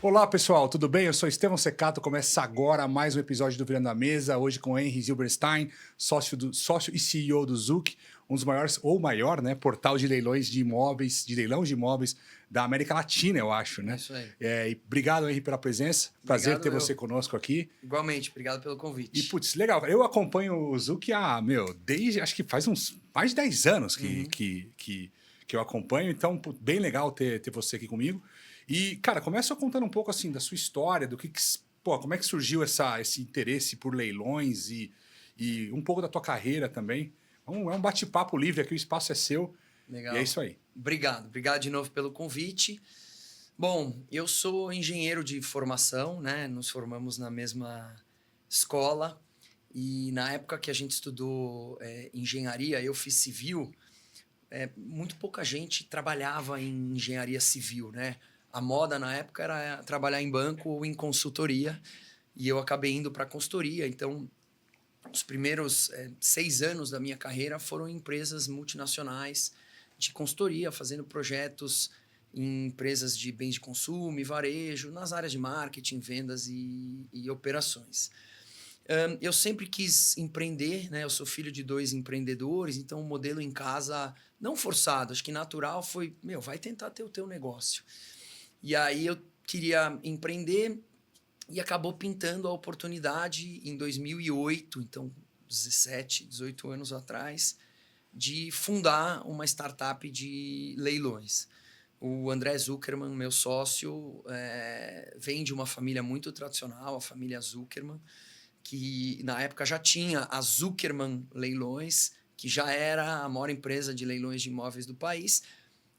Olá, pessoal, tudo bem? Eu sou Estevão Secato. Começa agora mais um episódio do Virando a Mesa, hoje com Henry Zilberstein, sócio e CEO do Zuc, um dos maiores, ou maior, né, portal de leilões de imóveis, de leilão de imóveis da América Latina, eu acho, É né? isso aí. E obrigado, Henry, pela presença. Prazer Obrigado ter eu. você conosco aqui. Igualmente, obrigado pelo E, convite. putz, legal. Eu acompanho o Zuc desde, acho que faz uns mais de 10 anos Uhum. que eu acompanho, então, bem legal ter você aqui comigo. E, cara, começa contando um pouco, assim, da sua história, como é que surgiu esse interesse por leilões e um pouco da tua carreira também. É um bate-papo livre aqui, o espaço é seu, e é Legal. isso aí. Obrigado de novo pelo convite. Bom, eu sou engenheiro de formação, né? Nos formamos na mesma escola e na época que a gente estudou engenharia, eu fiz civil, muito pouca gente trabalhava em engenharia civil, né? A moda na época era trabalhar em banco ou em consultoria e eu acabei indo para consultoria, então os primeiros 6 anos da minha carreira foram em empresas multinacionais de consultoria, fazendo projetos em empresas de bens de consumo e varejo, nas áreas de marketing, vendas e operações. Eu sempre quis empreender, né? Eu sou filho de 2 empreendedores, então o modelo em casa, não forçado, acho que natural foi, vai tentar ter o teu negócio. E aí eu queria empreender, e acabou pintando a oportunidade em 2008, então 17, 18 anos atrás, de fundar uma startup de leilões. O André Zuckerman, meu sócio, vem de uma família muito tradicional, a família Zuckerman, que na época já tinha a Zuckerman Leilões, que já era a maior empresa de leilões de imóveis do país,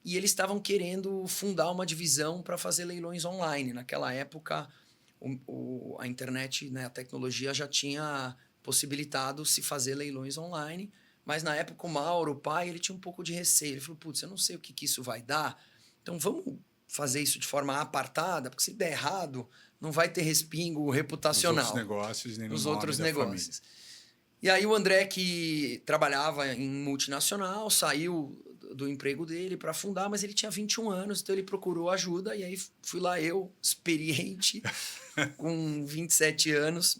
e eles estavam querendo fundar uma divisão para fazer leilões online. Naquela época, a internet, né, a tecnologia já tinha possibilitado se fazer leilões online, mas na época o Mauro, o pai, ele tinha um pouco de receio. Ele falou, putz, eu não sei o que isso vai dar, então vamos fazer isso de forma apartada, porque se der errado, não vai ter respingo Nos outros reputacional negócios, nem no nos nome outros da família. negócios. E aí o André, que trabalhava em multinacional, saiu do emprego dele para fundar, mas ele tinha 21 anos, então ele procurou ajuda, e aí fui lá eu, experiente, com 27 anos.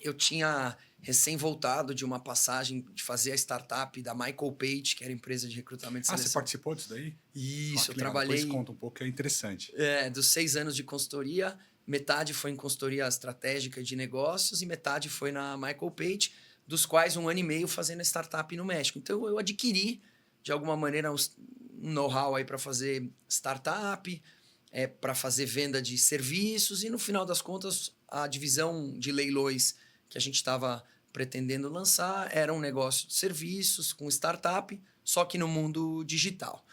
Eu tinha recém voltado de uma passagem de fazer a startup da Michael Page, que era empresa de recrutamento e Ah, você seleção. participou disso daí? Ah, Isso, eu que legal. Depois trabalhei conta um pouco, que é interessante. dos 6 anos de consultoria, metade foi em consultoria estratégica de negócios e metade foi na Michael Page, dos quais 1 ano e meio fazendo a startup no México. Então eu adquiri, de alguma maneira, um know-how aí para fazer startup, para fazer venda de serviços e, no final das contas, a divisão de leilões que a gente estava pretendendo lançar era um negócio de serviços com startup, só que no mundo digital.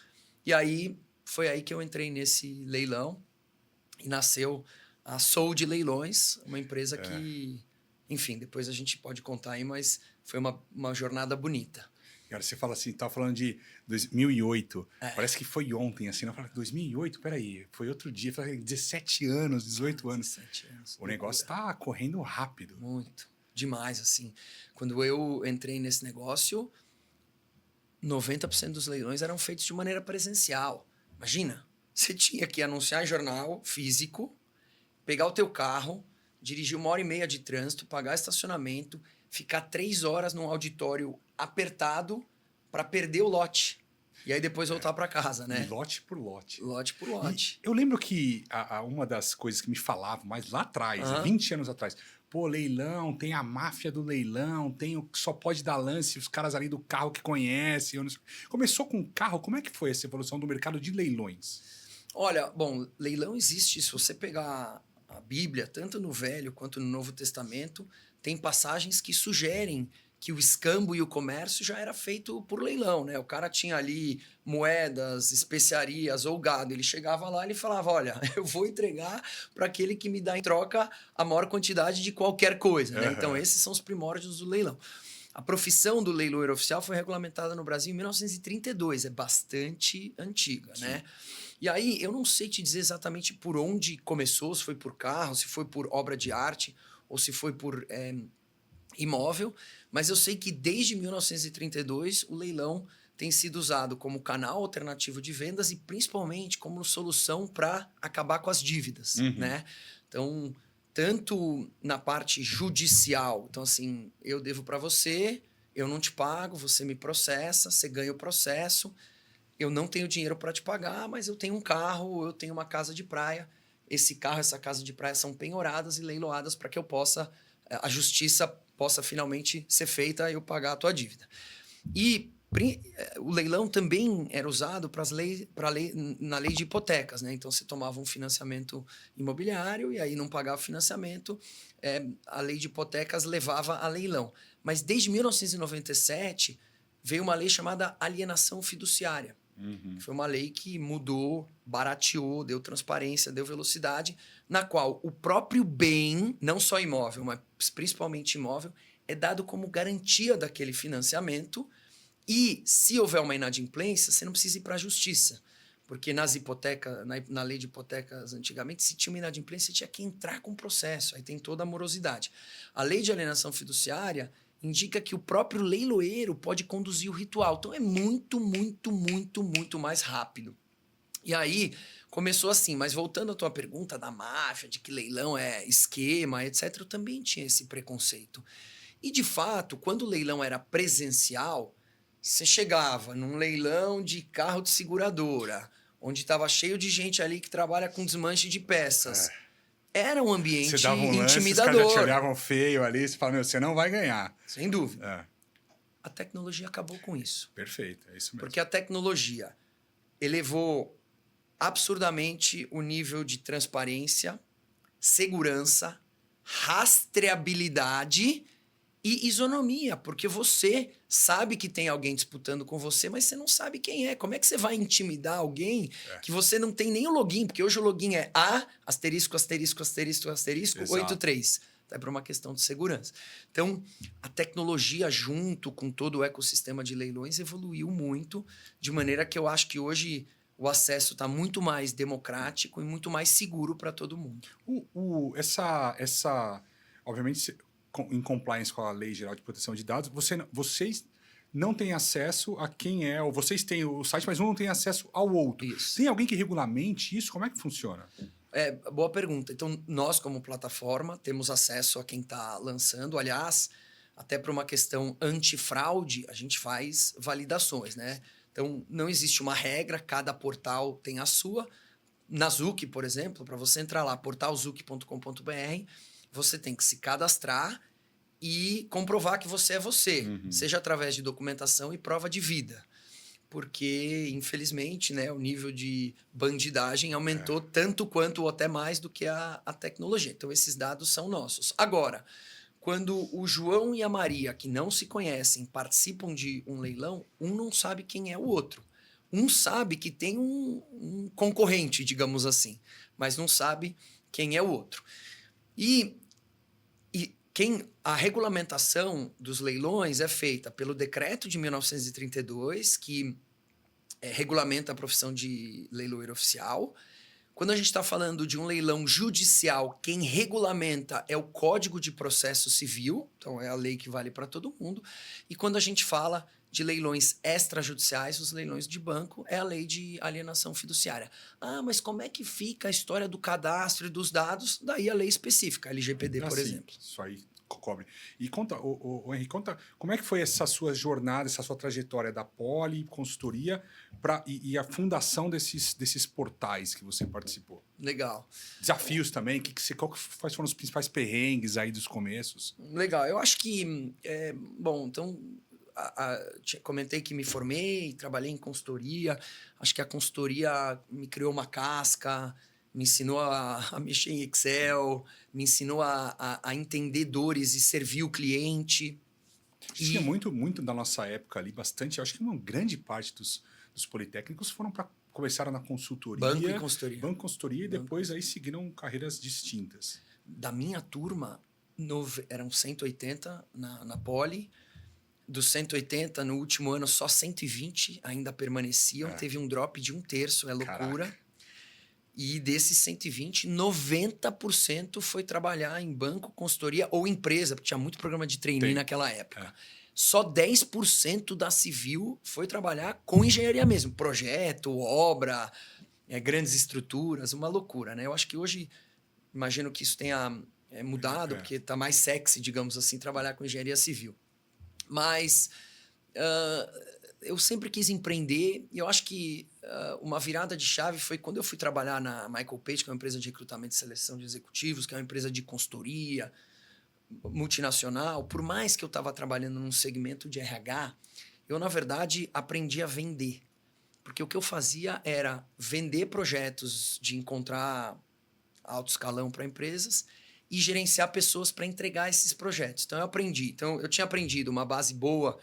E aí foi aí que eu entrei nesse leilão e nasceu a Soul de Leilões, uma empresa que, enfim, depois a gente pode contar aí, mas foi uma jornada bonita. Cara, você fala assim, tava falando de 2008, É, parece que foi ontem, assim, eu falo, 2008, peraí, foi outro dia, falei, 17 anos, 18 anos, 17 anos, o negócio loucura. tá correndo rápido. Muito, demais, assim. Quando eu entrei nesse negócio, 90% dos leilões eram feitos de maneira presencial. Imagina, você tinha que anunciar em jornal físico, pegar o teu carro, dirigir 1 hora e meia de trânsito, pagar estacionamento, ficar 3 horas num auditório apertado para perder o lote. E aí depois voltar para casa, E né? lote por lote. Lote por E lote. eu lembro que uma das coisas que me falavam, mas lá atrás, há Aham. 20 anos atrás, pô, leilão, tem a máfia do leilão, tem o que só pode dar lance, os caras ali do carro que conhecem. Eu não sei. Começou com carro, como é que foi essa evolução do mercado de leilões? Olha, bom, leilão existe. Se você pegar a Bíblia, tanto no Velho quanto no Novo Testamento, tem passagens que sugerem que o escambo e o comércio já era feito por leilão, né? O cara tinha ali moedas, especiarias ou gado. Ele chegava lá e ele falava: Olha, eu vou entregar para aquele que me dá em troca a maior quantidade de qualquer coisa, né? Então, Aham. esses são os primórdios do leilão. A profissão do leiloeiro oficial foi regulamentada no Brasil em 1932, é bastante antiga, Sim. né? E aí, eu não sei te dizer exatamente por onde começou, se foi por carro, se foi por obra de arte ou se foi por imóvel, mas eu sei que desde 1932 o leilão tem sido usado como canal alternativo de vendas e principalmente como solução para acabar com as dívidas, né? Então, tanto na parte judicial, então assim, eu devo para você, eu não te pago, você me processa, você ganha o processo, eu não tenho dinheiro para te pagar, mas eu tenho um carro, eu tenho uma casa de praia, esse carro, essa casa de praia são penhoradas e leiloadas para que eu possa, a justiça possa finalmente ser feita e eu pagar a tua dívida. E o leilão também era usado na lei de hipotecas, né? Então, você tomava um financiamento imobiliário e aí não pagava o financiamento, a lei de hipotecas levava a leilão. Mas desde 1997 veio uma lei chamada alienação fiduciária. Foi uma lei que mudou, barateou, deu transparência, deu velocidade, na qual o próprio bem, não só imóvel, mas principalmente imóvel, é dado como garantia daquele financiamento. E se houver uma inadimplência, você não precisa ir para a justiça. Porque nas hipotecas, na lei de hipotecas antigamente, se tinha uma inadimplência, você tinha que entrar com o processo. Aí tem toda a morosidade. A lei de alienação fiduciária indica que o próprio leiloeiro pode conduzir o ritual. Então é muito, muito, muito, muito mais rápido. E aí começou assim, mas voltando à tua pergunta da máfia, de que leilão é esquema, etc., eu também tinha esse preconceito. E de fato, quando o leilão era presencial, você chegava num leilão de carro de seguradora, onde estava cheio de gente ali que trabalha com desmanche de peças. Era um ambiente Você dava um lance, os intimidador. caras já te olhavam feio ali, você fala, meu, você não vai ganhar. Sem dúvida. A tecnologia acabou com isso. Perfeito, é isso mesmo. Porque a tecnologia elevou absurdamente o nível de transparência, segurança, rastreabilidade e isonomia, porque você sabe que tem alguém disputando com você, mas você não sabe quem é. Como é que você vai intimidar alguém que você não tem nem o login? Porque hoje o login é A, asterisco, asterisco, asterisco, asterisco, 83. É para uma questão de segurança. Então, a tecnologia junto com todo o ecossistema de leilões evoluiu muito, de maneira que eu acho que hoje o acesso está muito mais democrático e muito mais seguro para todo mundo. Obviamente, em compliance com a Lei Geral de Proteção de Dados, vocês não têm acesso a quem é, ou vocês têm o site, mas um não tem acesso ao outro. Isso. Tem alguém que regulamente isso? Como é que funciona? Boa pergunta. Então, nós, como plataforma, temos acesso a quem está lançando. Aliás, até para uma questão antifraude, a gente faz validações, né? Então, não existe uma regra, cada portal tem a sua. Na Zuc, por exemplo, para você entrar lá, portalzuc.com.br, você tem que se cadastrar e comprovar que você é você, seja através de documentação e prova de vida. Porque, infelizmente, né, o nível de bandidagem aumentou tanto quanto ou até mais do que a tecnologia. Então, esses dados são nossos. Agora, quando o João e a Maria, que não se conhecem, participam de um leilão, um não sabe quem é o outro. Um sabe que tem um concorrente, digamos assim, mas não sabe quem é o outro. E a regulamentação dos leilões é feita pelo decreto de 1932, que regulamenta a profissão de leiloeiro oficial. Quando a gente está falando de um leilão judicial, quem regulamenta é o Código de Processo Civil, então é a lei que vale para todo mundo. E quando a gente fala de leilões extrajudiciais, os leilões de banco, é a lei de alienação fiduciária. Ah, mas como é que fica a história do cadastro e dos dados? Daí a lei específica, a LGPD, por exemplo. Isso aí cobre. E conta, Henrique, conta como é que foi essa sua jornada, essa sua trajetória da Poli, consultoria, e a fundação desses portais que você participou. Legal. Desafios também, quais foram os principais perrengues aí dos começos? Legal, eu acho que, bom, então, comentei que me formei, trabalhei em consultoria, acho que a consultoria me criou uma casca, me ensinou a mexer em Excel, me ensinou a entender dores e servir o cliente. Tinha muito da nossa época ali, bastante, acho que uma grande parte dos politécnicos começaram na consultoria. Banco e consultoria. Banco e consultoria, e depois aí seguiram carreiras distintas. Da minha turma, eram 180 na Poli. Dos 180, no último ano, só 120 ainda permaneciam. Teve um drop de 1/3, é loucura. Caraca. E desses 120, 90% foi trabalhar em banco, consultoria ou empresa, porque tinha muito programa de trainee naquela época. só 10% da civil foi trabalhar com engenharia mesmo. Projeto, obra, grandes estruturas, uma loucura, né? Eu acho que hoje, imagino que isso tenha mudado, porque está mais sexy, digamos assim, trabalhar com engenharia civil. Mas eu sempre quis empreender e eu acho que uma virada de chave foi quando eu fui trabalhar na Michael Page, que é uma empresa de recrutamento e seleção de executivos, que é uma empresa de consultoria multinacional. Por mais que eu estava trabalhando num segmento de RH, eu, na verdade, aprendi a vender. Porque o que eu fazia era vender projetos de encontrar alto escalão para empresas e gerenciar pessoas para entregar esses projetos. Então, eu aprendi. Então, eu tinha aprendido uma base boa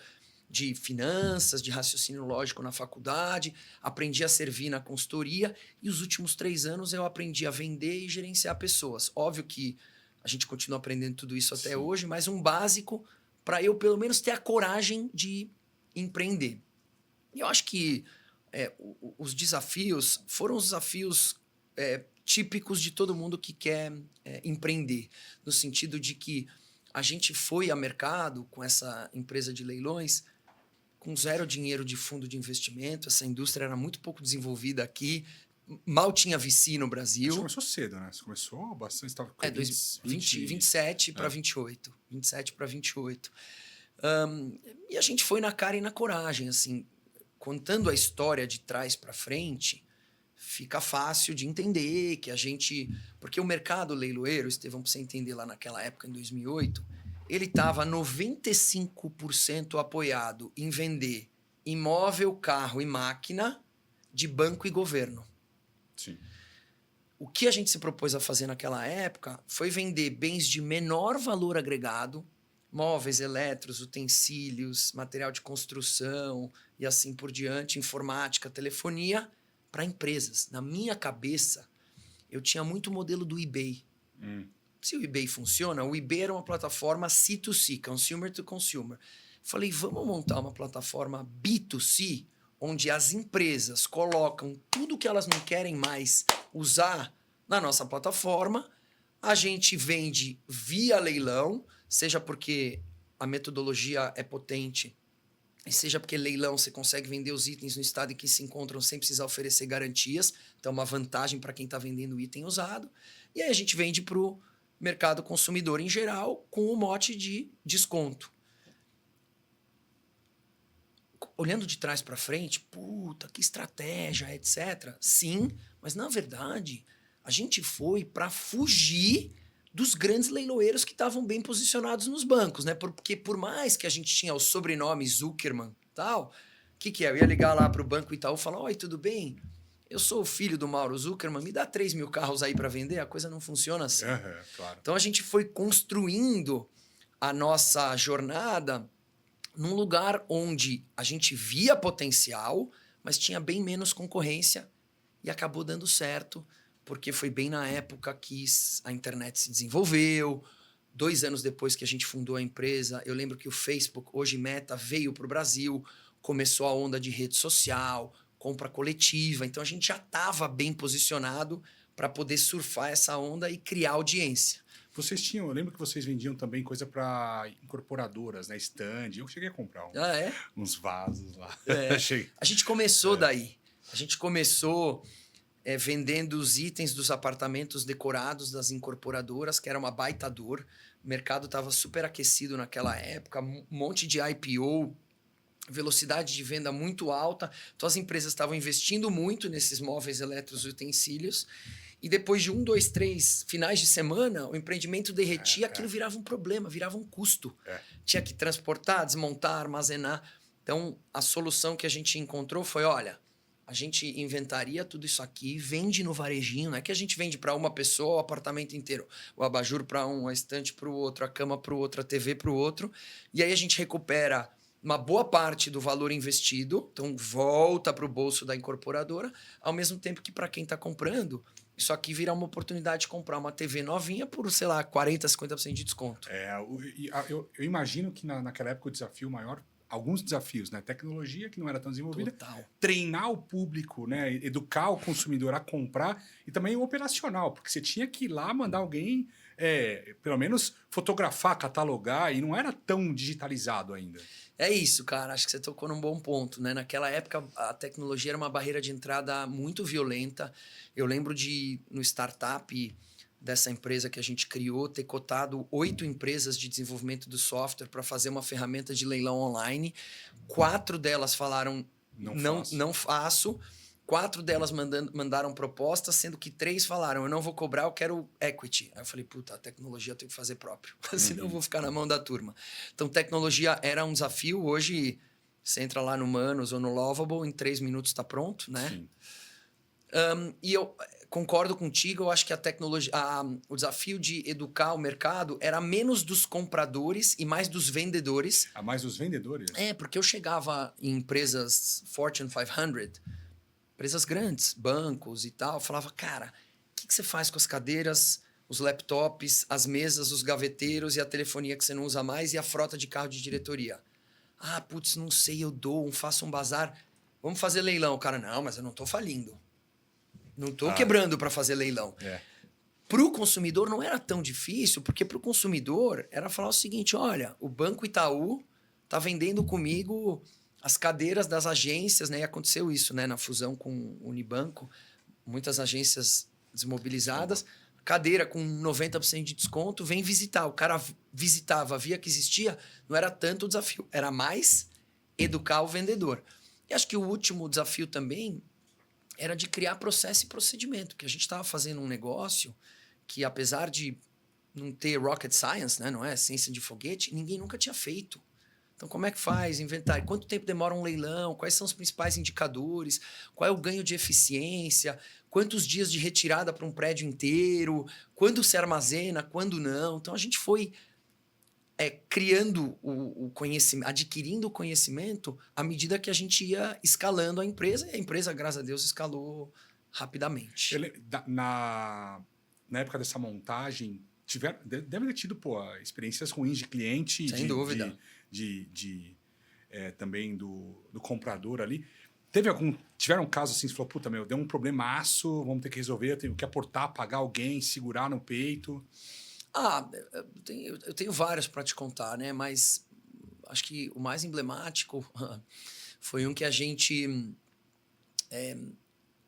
de finanças, de raciocínio lógico na faculdade, aprendi a servir na consultoria e os últimos 3 anos eu aprendi a vender e gerenciar pessoas. Óbvio que a gente continua aprendendo tudo isso até hoje, mas um básico para eu, pelo menos, ter a coragem de empreender. E eu acho que os desafios foram os desafios típicos de todo mundo que quer empreender, no sentido de que a gente foi a mercado com essa empresa de leilões com 0 dinheiro de fundo de investimento, essa indústria era muito pouco desenvolvida aqui, mal tinha VC no Brasil. Você começou cedo, né? Você começou bastante, estava com 27 para 28. 27 para 28. E a gente foi na cara e na coragem, assim, contando a história de trás para frente, fica fácil de entender que a gente... Porque o mercado leiloeiro, Estevão, para você entender lá naquela época, em 2008, ele estava 95% apoiado em vender imóvel, carro e máquina de banco e governo. Sim. O que a gente se propôs a fazer naquela época foi vender bens de menor valor agregado, móveis, eletros, utensílios, material de construção e assim por diante, informática, telefonia, para empresas. Na minha cabeça, eu tinha muito modelo do eBay. Se o eBay funciona, o eBay era uma plataforma C2C, consumer to consumer. Falei, vamos montar uma plataforma B2C, onde as empresas colocam tudo que elas não querem mais usar na nossa plataforma, a gente vende via leilão, seja porque a metodologia é potente, e seja porque leilão você consegue vender os itens no estado em que se encontram sem precisar oferecer garantias, então é uma vantagem para quem está vendendo item usado, e aí a gente vende para o mercado consumidor em geral com o mote de desconto. Olhando de trás para frente, puta, que estratégia, etc. Sim, mas na verdade a gente foi para fugir dos grandes leiloeiros que estavam bem posicionados nos bancos, né? Porque por mais que a gente tinha o sobrenome Zuckerman e tal, o que é? Eu ia ligar lá para o Banco Itaú e falar, oi, tudo bem? Eu sou o filho do Mauro Zuckerman, me dá 3 mil carros aí para vender, a coisa não funciona assim. Claro. Então a gente foi construindo a nossa jornada num lugar onde a gente via potencial, mas tinha bem menos concorrência e acabou dando certo, porque foi bem na época que a internet se desenvolveu. 2 anos depois que a gente fundou a empresa, eu lembro que o Facebook, hoje Meta, veio para o Brasil, começou a onda de rede social, compra coletiva, então a gente já estava bem posicionado para poder surfar essa onda e criar audiência. Vocês tinham, eu lembro que vocês vendiam também coisa para incorporadoras, né? Stand. Eu cheguei a comprar uns vasos lá. A gente começou daí. A gente começou vendendo os itens dos apartamentos decorados das incorporadoras, que era uma baita dor. O mercado estava super aquecido naquela época, um monte de IPO, velocidade de venda muito alta. Então as empresas estavam investindo muito nesses móveis, eletros e utensílios. E depois de 1, 2, 3 finais de semana, o empreendimento derretia, aquilo virava um problema, virava um custo. Tinha que transportar, desmontar, armazenar. Então, a solução que a gente encontrou foi, olha, a gente inventaria tudo isso aqui, vende no varejinho, não é que a gente vende para uma pessoa o apartamento inteiro. O abajur para um, a estante para o outro, a cama para o outro, a TV para o outro. E aí a gente recupera uma boa parte do valor investido, então volta para o bolso da incorporadora, ao mesmo tempo que para quem está comprando, isso aqui vira uma oportunidade de comprar uma TV novinha por, sei lá, 40%, 50% de desconto. Eu imagino que naquela época o desafio maior, alguns desafios, né? Tecnologia que não era tão desenvolvida, Total. treinar o público, né? Educar o consumidor a comprar e também o operacional, porque você tinha que ir lá mandar alguém, pelo menos fotografar, catalogar, e não era tão digitalizado ainda. É isso, cara. Acho que você tocou num bom ponto, né? Naquela época, a tecnologia era uma barreira de entrada muito violenta. Eu lembro de, no startup dessa empresa que a gente criou, ter cotado 8 empresas de desenvolvimento do software para fazer uma ferramenta de leilão online. 4 delas falaram, não faço. 4 delas mandaram propostas, sendo que 3 falaram, eu não vou cobrar, eu quero equity. Aí eu falei, puta, a tecnologia eu tenho que fazer próprio, senão eu vou ficar na mão da turma. Então, tecnologia era um desafio. Hoje, você entra lá no Manos ou no Lovable, em 3 minutos está pronto, né? Sim. E eu concordo contigo, eu acho que a tecnologia, o desafio de educar o mercado era menos dos compradores e mais dos vendedores. A mais os vendedores? Porque eu chegava em empresas Fortune 500, empresas grandes, bancos e tal, falava, cara, o que você faz com as cadeiras, os laptops, as mesas, os gaveteiros e a telefonia que você não usa mais e a frota de carro de diretoria? Ah, putz, não sei, eu dou, faço um bazar. Vamos fazer leilão. O cara, não, mas eu não tô falindo. Não tô quebrando para fazer leilão. Para o consumidor não era tão difícil, porque para o consumidor era falar o seguinte, olha, o Banco Itaú tá vendendo comigo as cadeiras das agências, né? E aconteceu isso, né? Na fusão com o Unibanco, muitas agências desmobilizadas, cadeira com 90% de desconto, vem visitar. O cara visitava, via que existia, não era tanto o desafio, era mais educar o vendedor. E acho que o último desafio também era de criar processo e procedimento, porque a gente estava fazendo um negócio que, apesar de não ter rocket science, né? Não é ciência de foguete, ninguém nunca tinha feito. Então, como é que faz? Inventário? Quanto tempo demora um leilão? Quais são os principais indicadores? Qual é o ganho de eficiência? Quantos dias de retirada para um prédio inteiro? Quando se armazena? Quando não? Então, a gente foi criando o conhecimento, adquirindo o conhecimento à medida que a gente ia escalando a empresa. E a empresa, graças a Deus, escalou rapidamente. Na época dessa montagem, deve ter tido experiências ruins de cliente. Sem dúvida. Também do comprador ali. Tiveram casos assim, você falou, puta, deu um problemaço, vamos ter que resolver, eu tenho que aportar, pagar alguém, segurar no peito. Eu tenho vários para te contar, né? Mas acho que o mais emblemático foi um que a gente...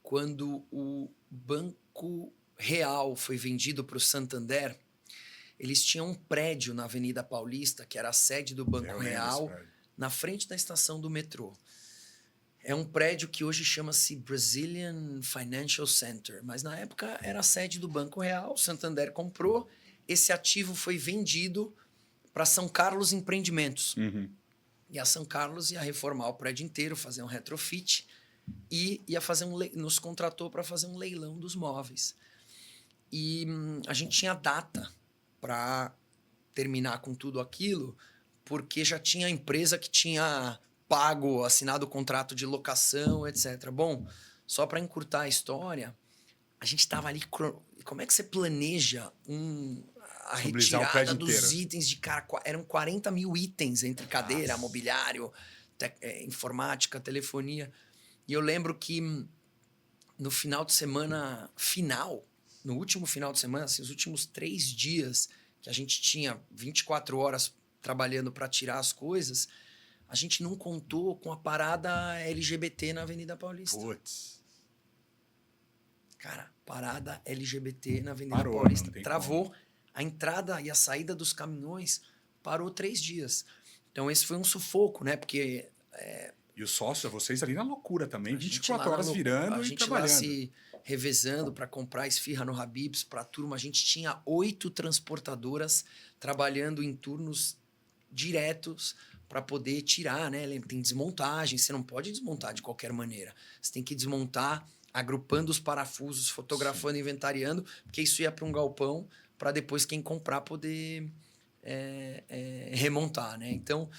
quando o Banco Real foi vendido para o Santander, eles tinham um prédio na Avenida Paulista, que era a sede do Banco Real, na frente da estação do metrô. É um prédio que hoje chama-se Brazilian Financial Center, mas na época era a sede do Banco Real, o Santander comprou, esse ativo foi vendido para São Carlos Empreendimentos. E a São Carlos ia reformar o prédio inteiro, fazer um retrofit e ia fazer nos contratou para fazer um leilão dos móveis. E a gente tinha data para terminar com tudo aquilo, porque já tinha empresa que tinha pago, assinado o contrato de locação, etc. Bom, só para encurtar a história, a gente estava ali... Como é que você planeja a retirada dos itens de... Cara, eram 40 mil itens entre cadeira, mobiliário, informática, telefonia. E eu lembro que no final de semana final, no último final de semana, assim, os últimos 3 dias que a gente tinha 24 horas trabalhando para tirar as coisas, a gente não contou com a parada LGBT na Avenida Paulista. Putz. Cara, parada LGBT na Avenida Paulista. Travou a entrada e a saída dos caminhões, parou 3 dias. Então, esse foi um sufoco, né? Porque... E os sócios, vocês ali na loucura também, 24 horas virando e trabalhando. A gente lá se revezando para comprar esfirra no Habib's para a turma. A gente tinha 8 transportadoras trabalhando em turnos diretos para poder tirar, né? Tem desmontagem, você não pode desmontar de qualquer maneira. Você tem que desmontar agrupando os parafusos, fotografando, inventariando, porque isso ia para um galpão para depois quem comprar poder remontar, né? Então...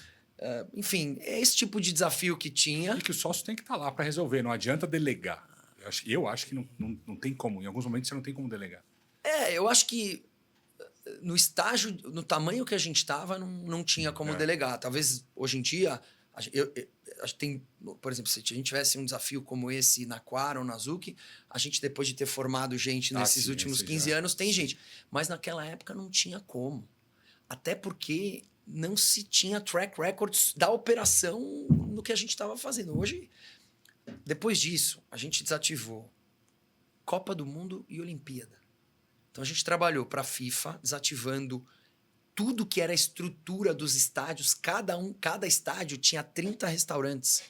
enfim, é esse tipo de desafio que tinha. E que o sócio tem que estar lá para resolver, não adianta delegar. Eu acho que não tem como, em alguns momentos você não tem como delegar. Eu acho que no estágio, no tamanho que a gente estava, não tinha como delegar. Talvez hoje em dia Acho que tem, por exemplo, se a gente tivesse um desafio como esse na Quara ou na Zuki, a gente, depois de ter formado gente nesses sim, últimos esse 15 já. anos, tem Sim. gente. Mas naquela época não tinha como. Até porque não se tinha track records da operação no que a gente estava fazendo. Hoje, depois disso, a gente desativou Copa do Mundo e Olimpíada. Então a gente trabalhou para a FIFA, desativando tudo que era a estrutura dos estádios. Cada estádio tinha 30 restaurantes.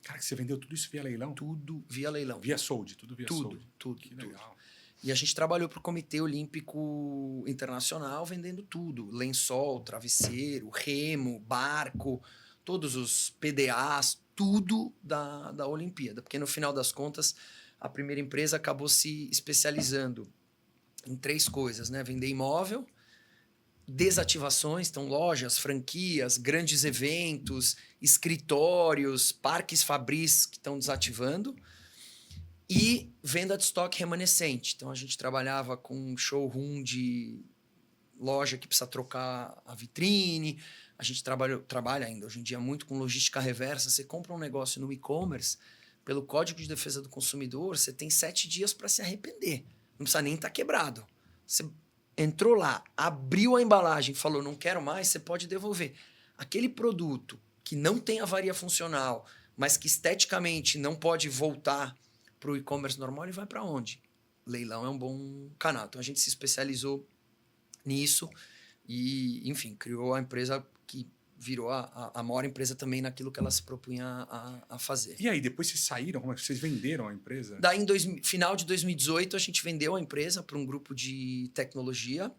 Cara, que você vendeu tudo isso via leilão? Tudo via leilão. Via sold, tudo via sold. Tudo. Que legal. E a gente trabalhou para o Comitê Olímpico Internacional vendendo tudo. Lençol, travesseiro, remo, barco, todos os PDAs, tudo da Olimpíada. Porque no final das contas, a primeira empresa acabou se especializando em 3 coisas, né? Vender imóvel, desativações, então lojas, franquias, grandes eventos, escritórios, parques fabris que estão desativando, e venda de estoque remanescente. Então a gente trabalhava com showroom de loja que precisa trocar a vitrine, a gente trabalha ainda hoje em dia muito com logística reversa. Você compra um negócio no e-commerce, pelo Código de Defesa do Consumidor, você tem 7 dias para se arrepender. Não precisa nem estar quebrado. Você entrou lá, abriu a embalagem, falou não quero mais, você pode devolver. Aquele produto que não tem avaria funcional, mas que esteticamente não pode voltar para o e-commerce normal, ele vai para onde? Leilão é um bom canal. Então a gente se especializou nisso e, enfim, criou a empresa que virou a maior empresa também naquilo que ela se propunha a fazer. E aí, depois vocês saíram? Como é que vocês venderam a empresa? Daí, final de 2018, a gente vendeu a empresa para um grupo de tecnologia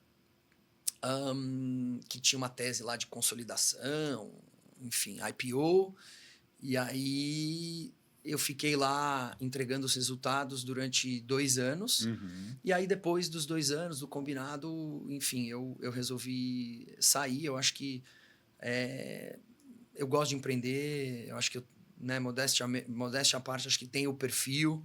que tinha uma tese lá de consolidação, enfim, IPO. E aí eu fiquei lá entregando os resultados durante 2 anos. E aí, depois dos 2 anos do combinado, enfim, eu resolvi sair. Eu acho que eu gosto de empreender. Eu acho que, modéstia à parte, acho que tem o perfil.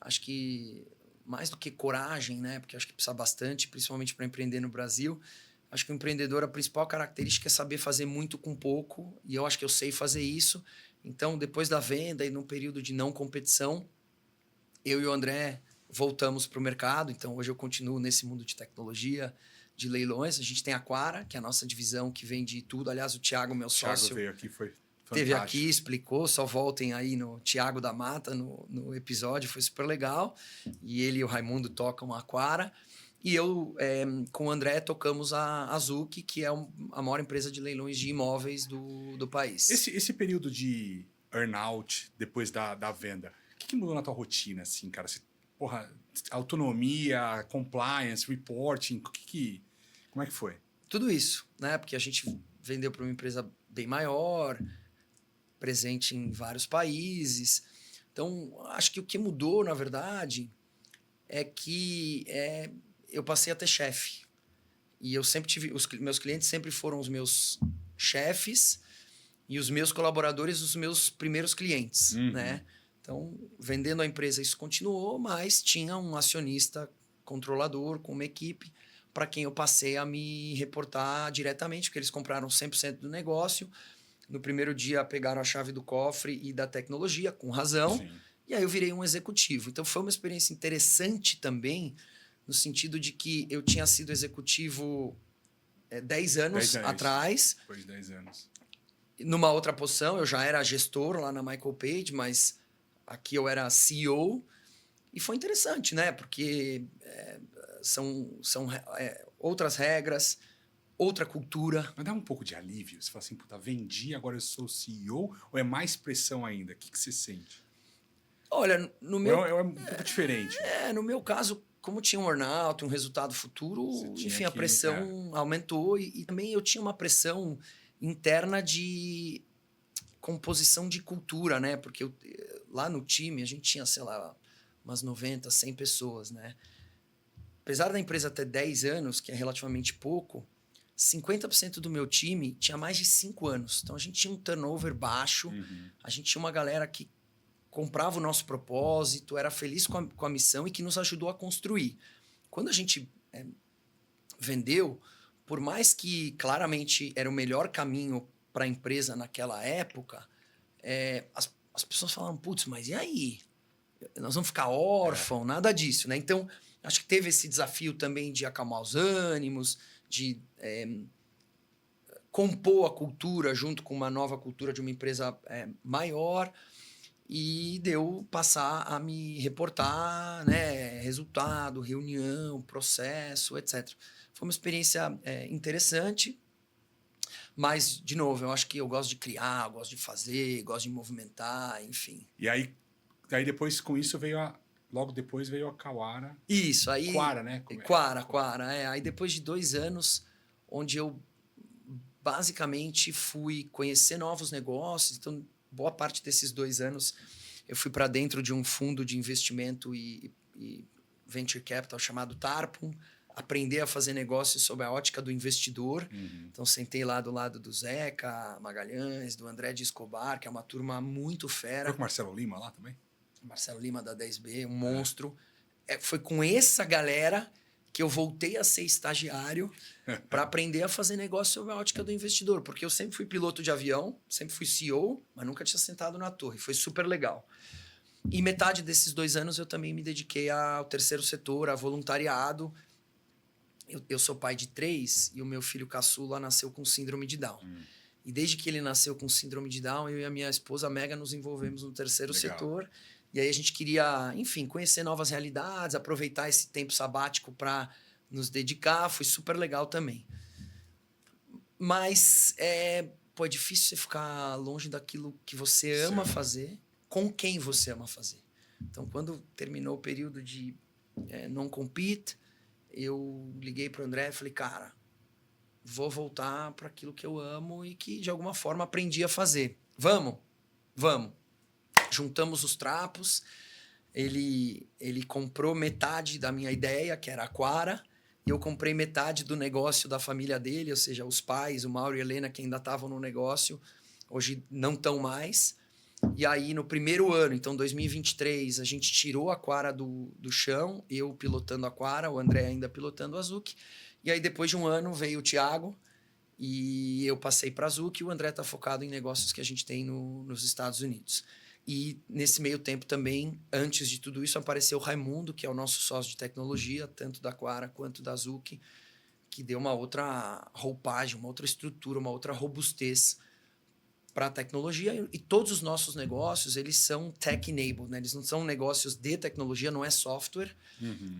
Acho que mais do que coragem, né? Porque acho que precisa bastante, principalmente para empreender no Brasil. Acho que o empreendedor, a principal característica é saber fazer muito com pouco. E eu acho que eu sei fazer isso. Então, depois da venda e num período de não competição, eu e o André voltamos para o mercado. Então, hoje eu continuo nesse mundo de tecnologia, de leilões. A gente tem a Quara, que é a nossa divisão que vende tudo. Aliás, o Thiago, meu sócio, veio aqui, foi fantástico. Teve aqui, explicou. Só voltem aí no Thiago da Mata, no episódio. Foi super legal. E ele e o Raimundo tocam a Quara. E eu, com o André, tocamos a Zuki, que é a maior empresa de leilões de imóveis do país. Esse período de earnout, depois da venda, o que mudou na tua rotina, assim, cara? Autonomia, compliance, reporting, como é que foi? Tudo isso, né? Porque a gente vendeu para uma empresa bem maior, presente em vários países. Então, acho que o que mudou, na verdade, é que eu passei a ter chefe. E eu sempre tive... meus clientes sempre foram os meus chefes e os meus colaboradores os meus primeiros clientes, né? Então, vendendo a empresa, isso continuou, mas tinha um acionista controlador com uma equipe para quem eu passei a me reportar diretamente, porque eles compraram 100% do negócio. No primeiro dia, pegaram a chave do cofre e da tecnologia, com razão. Sim. E aí eu virei um executivo. Então, foi uma experiência interessante também, no sentido de que eu tinha sido executivo 10 anos atrás. Depois de 10 anos. Numa outra posição, eu já era gestor lá na Michael Page, mas aqui eu era CEO. E foi interessante, né? Porque são outras regras, outra cultura. Mas dá um pouco de alívio? Você fala assim, puta, vendi, agora eu sou CEO? Ou é mais pressão ainda? O que você sente? Olha, no meu... É um pouco diferente. No meu caso, como tinha um earnout, um resultado futuro, enfim, a pressão aumentou. E também eu tinha uma pressão interna de composição de cultura, né? Porque lá no time a gente tinha, sei lá, umas 90, 100 pessoas, né? Apesar da empresa ter 10 anos, que é relativamente pouco, 50% do meu time tinha mais de 5 anos. Então a gente tinha um turnover baixo, a gente tinha uma galera que comprava o nosso propósito, era feliz com a missão e que nos ajudou a construir. Quando a gente vendeu, por mais que claramente era o melhor caminho para a empresa naquela época, as pessoas falaram, putz, mas e aí? Nós vamos ficar órfãos, nada disso, né? Então, acho que teve esse desafio também de acalmar os ânimos, de compor a cultura junto com uma nova cultura de uma empresa maior, e deu passar a me reportar, né? Resultado, reunião, processo, etc. Foi uma experiência interessante, mas, de novo, eu acho que eu gosto de criar, eu gosto de fazer, gosto de movimentar, enfim. E aí depois, com isso, logo depois veio a Kawara. Isso, aí... Quara, né? Quara. Aí depois de 2 anos, onde eu basicamente fui conhecer novos negócios, então boa parte desses 2 anos eu fui para dentro de um fundo de investimento e venture capital chamado Tarpon, aprender a fazer negócios sob a ótica do investidor. Então sentei lá do lado do Zeca Magalhães, do André de Escobar, que é uma turma muito fera. Foi com o Marcelo Lima lá também? Marcelo Lima da 10B, um monstro. Foi com essa galera que eu voltei a ser estagiário para aprender a fazer negócio sob a ótica do investidor. Porque eu sempre fui piloto de avião, sempre fui CEO, mas nunca tinha sentado na torre. Foi super legal. E metade desses 2 anos eu também me dediquei ao terceiro setor, a voluntariado. Eu sou pai de 3 e o meu filho caçula nasceu com síndrome de Down. E desde que ele nasceu com síndrome de Down, eu e a minha esposa Mega nos envolvemos no terceiro setor. E aí a gente queria, enfim, conhecer novas realidades, aproveitar esse tempo sabático para nos dedicar. Foi super legal também. Mas é difícil você ficar longe daquilo que você ama fazer, com quem você ama fazer. Então, quando terminou o período de non-compete, eu liguei para o André e falei, cara, vou voltar para aquilo que eu amo e que, de alguma forma, aprendi a fazer. Vamos. Juntamos os trapos, ele comprou metade da minha ideia, que era a Quara, e eu comprei metade do negócio da família dele, ou seja, os pais, o Mauro e a Helena, que ainda estavam no negócio, hoje não estão mais. E aí, no primeiro ano, então 2023, a gente tirou a Quara do chão, eu pilotando a Quara, o André ainda pilotando a Zuc. E aí, depois de um ano, veio o Thiago, e eu passei para a Zuc, e o André está focado em negócios que a gente tem nos Estados Unidos. E nesse meio tempo também, antes de tudo isso, apareceu o Raimundo, que é o nosso sócio de tecnologia, tanto da Quara quanto da Zuc, que deu uma outra roupagem, uma outra estrutura, uma outra robustez para a tecnologia. E todos os nossos negócios, eles são tech-enabled, né? Eles não são negócios de tecnologia, não é software,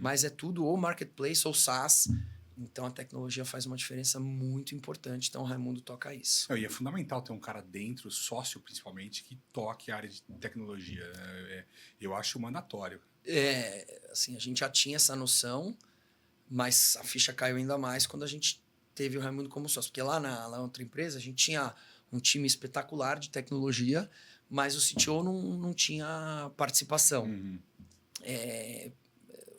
mas é tudo ou marketplace ou SaaS. Então, a tecnologia faz uma diferença muito importante. Então, o Raimundo toca isso. E é fundamental ter um cara dentro, sócio principalmente, que toque a área de tecnologia. Eu acho mandatório. Assim, a gente já tinha essa noção, mas a ficha caiu ainda mais quando a gente teve o Raimundo como sócio. Porque lá na outra empresa, a gente tinha um time espetacular de tecnologia, mas o CTO não tinha participação.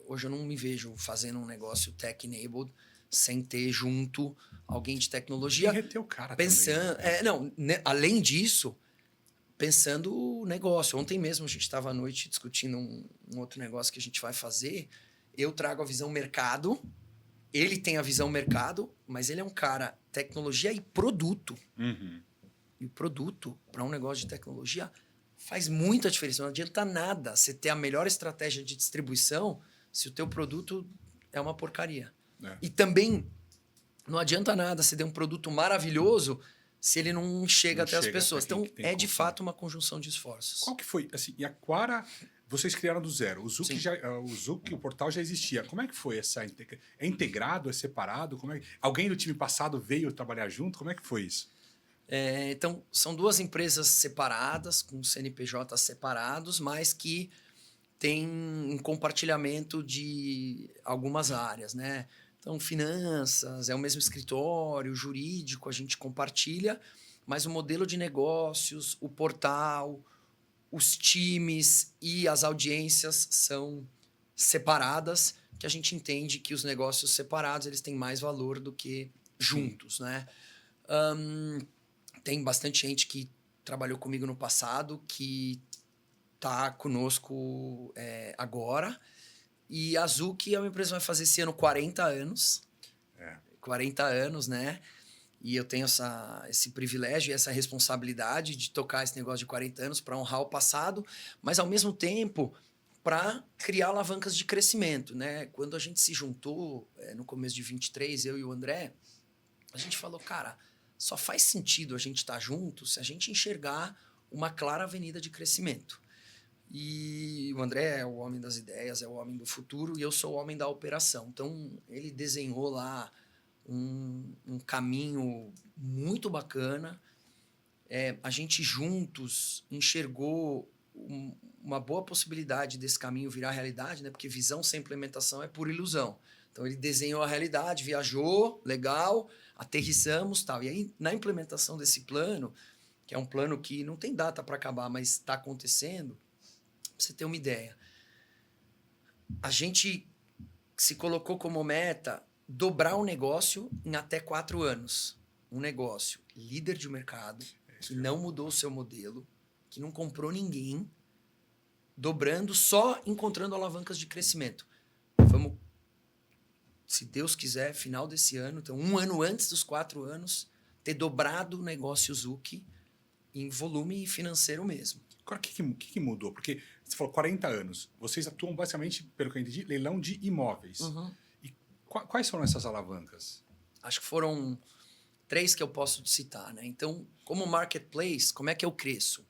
Hoje eu não me vejo fazendo um negócio tech-enabled sem ter junto alguém de tecnologia. E reter o cara pensando, também, né? Além disso, pensando o negócio. Ontem mesmo a gente estava à noite discutindo um outro negócio que a gente vai fazer. Eu trago a visão mercado, ele tem a visão mercado, mas ele é um cara tecnologia e produto. E o produto, para um negócio de tecnologia, faz muita diferença. Não adianta nada você ter a melhor estratégia de distribuição se o teu produto é uma porcaria. E também não adianta nada você ter um produto maravilhoso se ele não chega até as pessoas. Então, de fato uma conjunção de esforços. Qual que foi? Assim, e a Quara, vocês criaram do zero. O Zuc, o portal já existia. Como é que foi essa... É integrado? É separado? Alguém do time passado veio trabalhar junto? Como é que foi isso? Então, são 2 empresas separadas, com CNPJs separados, mas que tem um compartilhamento de algumas áreas, né? Então, finanças, é o mesmo escritório, jurídico, a gente compartilha, mas o modelo de negócios, o portal, os times e as audiências são separadas, que a gente entende que os negócios separados eles têm mais valor do que juntos, né? Tem bastante gente que trabalhou comigo no passado, que está conosco agora. E a Zuc é uma empresa que vai fazer esse ano 40 anos. 40 anos, né? E eu tenho esse privilégio e essa responsabilidade de tocar esse negócio de 40 anos para honrar o passado, mas ao mesmo tempo para criar alavancas de crescimento, né? Quando a gente se juntou no começo de 23, eu e o André, a gente falou, cara, só faz sentido a gente estar junto se a gente enxergar uma clara avenida de crescimento. E o André é o homem das ideias, é o homem do futuro, e eu sou o homem da operação. Então, ele desenhou lá um caminho muito bacana. A gente juntos enxergou uma boa possibilidade desse caminho virar realidade, né? Porque visão sem implementação é pura ilusão. Então, ele desenhou a realidade, viajou, legal, aterrissamos, tal. E aí, na implementação desse plano, que é um plano que não tem data para acabar, mas está acontecendo, pra você ter uma ideia, a gente se colocou como meta dobrar o negócio em até 4 anos. Um negócio líder de mercado, que não mudou o seu modelo, que não comprou ninguém, dobrando, só encontrando alavancas de crescimento. Vamos, se Deus quiser, final desse ano, então 1 ano antes dos 4 anos, ter dobrado o negócio Zuki em volume financeiro mesmo. Agora, o que mudou? Porque você falou 40 anos. Vocês atuam basicamente, pelo que eu entendi, leilão de imóveis. Uhum. E quais foram essas alavancas? Acho que foram 3 que eu posso citar, né? Então, como marketplace, como é que eu cresço?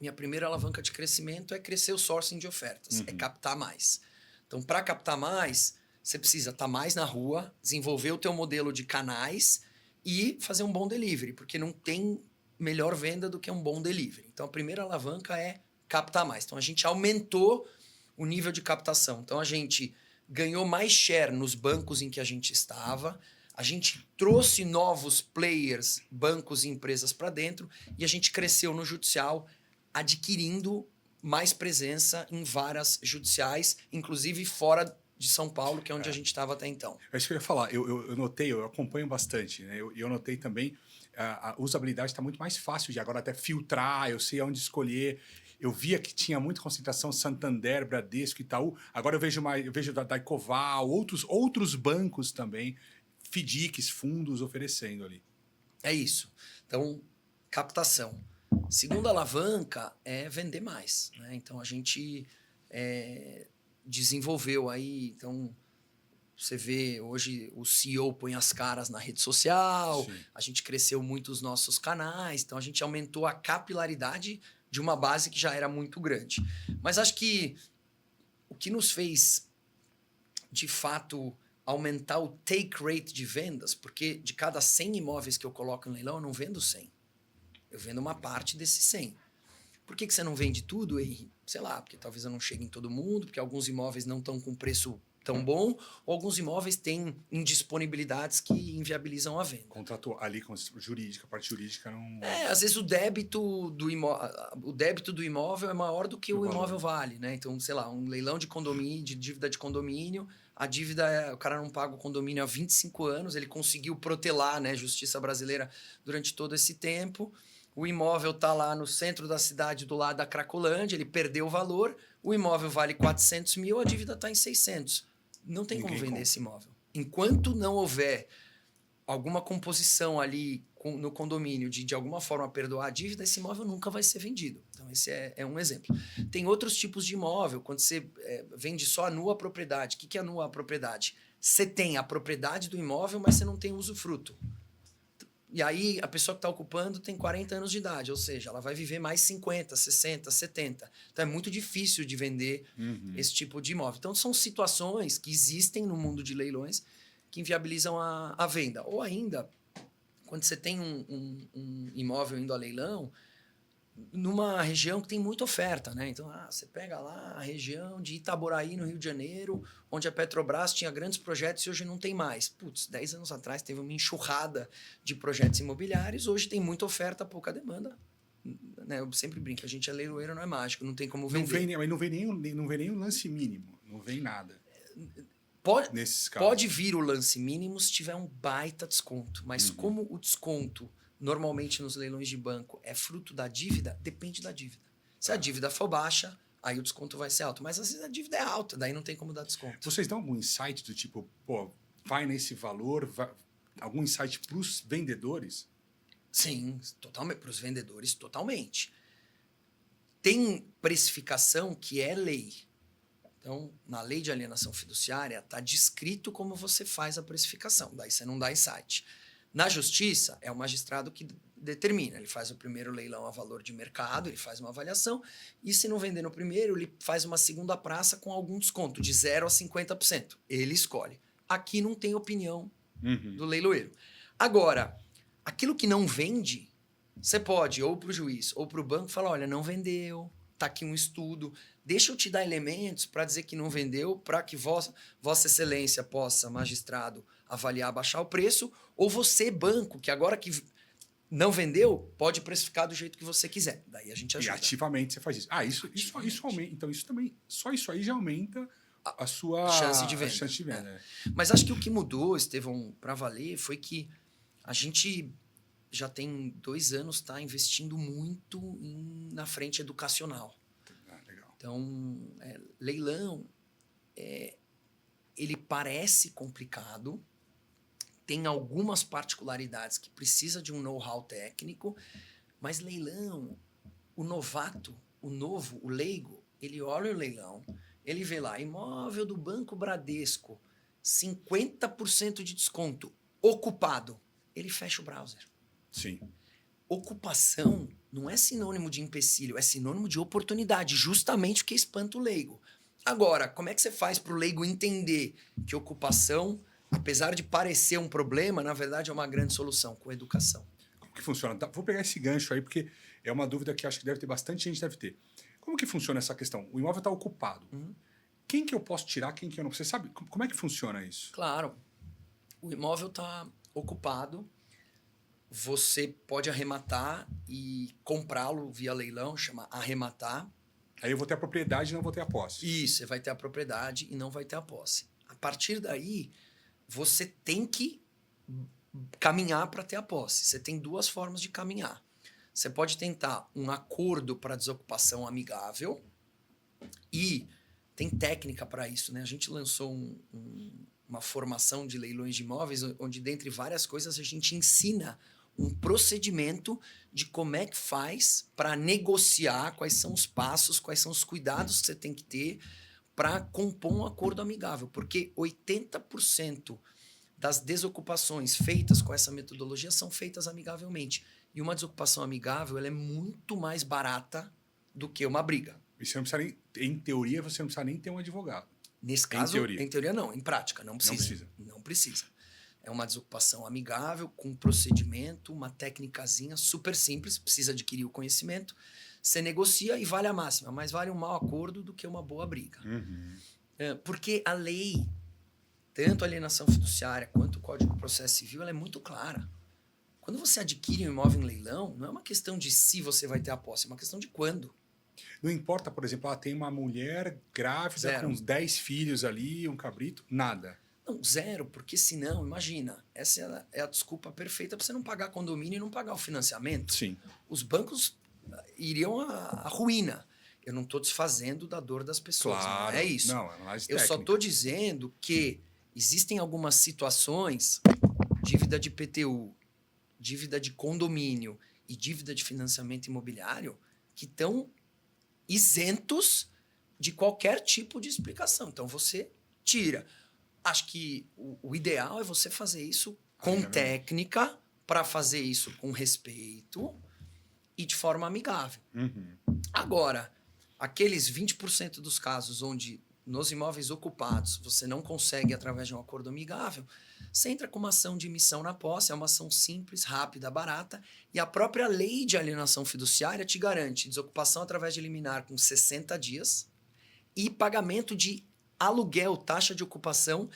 Minha primeira alavanca de crescimento é crescer o sourcing de ofertas, é captar mais. Então, para captar mais, você precisa estar mais na rua, desenvolver o teu modelo de canais e fazer um bom delivery, porque não tem melhor venda do que um bom delivery. Então, a primeira alavanca é captar mais. Então, a gente aumentou o nível de captação. Então, a gente ganhou mais share nos bancos em que a gente estava, a gente trouxe novos players, bancos e empresas para dentro, e a gente cresceu no judicial, adquirindo mais presença em varas judiciais, inclusive fora de São Paulo, que é onde a gente estava até então. É isso que eu ia falar. Eu notei, eu acompanho bastante, né? Eu notei também a usabilidade está muito mais fácil de agora até filtrar, eu sei onde escolher. Eu via que tinha muita concentração Santander, Bradesco, Itaú. Agora eu vejo da Ecoval, outros bancos também, FDICs, fundos oferecendo ali. É isso. Então, captação. Segunda alavanca é vender mais, né? Então, a gente desenvolveu aí, então, você vê hoje o CEO põe as caras na rede social, Sim. A gente cresceu muito os nossos canais, então a gente aumentou a capilaridade de uma base que já era muito grande. Mas acho que o que nos fez, de fato, aumentar o take rate de vendas, porque de cada 100 imóveis que eu coloco em leilão, eu não vendo 100. Eu vendo uma parte desses 100. Por que você não vende tudo, Henry? Sei lá, porque talvez eu não chegue em todo mundo, porque alguns imóveis não estão com preço tão bom, ou alguns imóveis têm indisponibilidades que inviabilizam a venda. Contratou ali com jurídica, a parte jurídica não... Às vezes o débito do imóvel é maior do que o imóvel vale, né? Então, sei lá, um leilão de condomínio, de dívida de condomínio, a dívida, o cara não paga o condomínio há 25 anos, ele conseguiu protelar, né, Justiça brasileira durante todo esse tempo. O imóvel está lá no centro da cidade, do lado da Cracolândia, ele perdeu o valor, o imóvel vale 400 mil, a dívida está em 600. Não tem como vender esse imóvel. Enquanto não houver alguma composição ali no condomínio de alguma forma perdoar a dívida, esse imóvel nunca vai ser vendido. Então, esse é um exemplo. Tem outros tipos de imóvel, quando você vende só a nua propriedade. O que é a nua propriedade? Você tem a propriedade do imóvel, mas você não tem usufruto. E aí, a pessoa que está ocupando tem 40 anos de idade, ou seja, ela vai viver mais 50, 60, 70. Então, é muito difícil de vender esse tipo de imóvel. Então, são situações que existem no mundo de leilões que inviabilizam a venda. Ou ainda, quando você tem um imóvel indo a leilão, numa região que tem muita oferta, né? Então, você pega lá a região de Itaboraí, no Rio de Janeiro, onde a Petrobras tinha grandes projetos e hoje não tem mais. Putz, 10 anos atrás teve uma enxurrada de projetos imobiliários, hoje tem muita oferta, pouca demanda. Né? Eu sempre brinco, a gente é leiloeiro, não é mágico, não tem como vender. Mas não vem nem o lance mínimo, não vem nada. Pode vir o lance mínimo se tiver um baita desconto, mas como o desconto normalmente nos leilões de banco é fruto da dívida, depende da dívida. Se a dívida for baixa, aí o desconto vai ser alto. Mas às vezes a dívida é alta, daí não tem como dar desconto. Vocês dão algum insight do tipo, pô, vai nesse valor, algum insight para os vendedores? Sim, totalmente. Para os vendedores, totalmente. Tem precificação que é lei. Então, na lei de alienação fiduciária, está descrito como você faz a precificação. Daí você não dá insight. Na justiça, é o magistrado que determina. Ele faz o primeiro leilão a valor de mercado, ele faz uma avaliação, e se não vender no primeiro, ele faz uma segunda praça com algum desconto, de 0% a 50%. Ele escolhe. Aqui não tem opinião do leiloeiro. Agora, aquilo que não vende, você pode, ou para o juiz, ou para o banco, falar, olha, não vendeu, está aqui um estudo, deixa eu te dar elementos para dizer que não vendeu, para que Vossa Excelência possa, magistrado, avaliar, baixar o preço, ou você, banco, que agora que não vendeu, pode precificar do jeito que você quiser. Daí a gente E ajuda. ativamente você faz isso. Isso aumenta. Então, isso também, só isso aí já aumenta a sua chance de venda. Chance de venda. Mas acho que o que mudou, Estevão, para valer, foi que a gente já tem 2 anos tá investindo muito na frente educacional. Legal. Então, leilão, ele parece complicado, tem algumas particularidades que precisa de um know-how técnico, mas leilão, o novato, o novo, o leigo, ele olha o leilão, ele vê lá, imóvel do Banco Bradesco, 50% de desconto, ocupado. Ele fecha o browser. Sim. Ocupação não é sinônimo de empecilho, é sinônimo de oportunidade, justamente o que espanta o leigo. Agora, como é que você faz para o leigo entender que ocupação, apesar de parecer um problema, na verdade é uma grande solução? Com educação. Como que funciona? Vou pegar esse gancho aí, porque é uma dúvida que acho que deve ter bastante gente deve ter. Como que funciona essa questão? O imóvel está ocupado. Quem que eu posso tirar, quem que eu não? Você sabe como é que funciona isso? Claro. O imóvel está ocupado, você pode arrematar e comprá-lo via leilão, chama arrematar. Aí eu vou ter a propriedade e não vou ter a posse. Isso, você vai ter a propriedade e não vai ter a posse. A partir daí, você tem que caminhar para ter a posse. Você tem 2 formas de caminhar. Você pode tentar um acordo para desocupação amigável e tem técnica para isso, né? A gente lançou uma formação de leilões de imóveis onde, dentre várias coisas, a gente ensina um procedimento de como é que faz para negociar, quais são os passos, quais são os cuidados que você tem que ter para compor um acordo amigável. Porque 80% das desocupações feitas com essa metodologia são feitas amigavelmente. E uma desocupação amigável ela é muito mais barata do que uma briga. E você não precisa nem, em teoria, você não precisa nem ter um advogado. Nesse caso, em teoria não, em prática, não precisa. Não precisa. É uma desocupação amigável, com um procedimento, uma técnicazinha super simples, precisa adquirir o conhecimento. Você negocia e vale a máxima, mas vale um mau acordo do que uma boa briga. Porque a lei, tanto a alienação fiduciária quanto o Código de Processo Civil, ela é muito clara. Quando você adquire um imóvel em leilão, não é uma questão de se você vai ter a posse, é uma questão de quando. Não importa, por exemplo, tem uma mulher grávida com uns 10 filhos ali, um cabrito, nada. Não, 0, porque senão, imagina, essa é a desculpa perfeita para você não pagar condomínio e não pagar o financiamento. Sim. Os bancos iriam à ruína. Eu não estou desfazendo da dor das pessoas, Claro. não é isso. Não, é mais Eu só estou dizendo que existem algumas situações, dívida de IPTU, dívida de condomínio e dívida de financiamento imobiliário, que estão isentos de qualquer tipo de explicação. Então, você tira. Acho que o ideal é você fazer isso com técnica, para fazer isso com respeito e de forma amigável. Agora, aqueles 20% dos casos onde nos imóveis ocupados você não consegue através de um acordo amigável, você entra com uma ação de emissão na posse, é uma ação simples, rápida, barata, e a própria lei de alienação fiduciária te garante desocupação através de liminar com 60 dias e pagamento de aluguel, taxa de ocupação,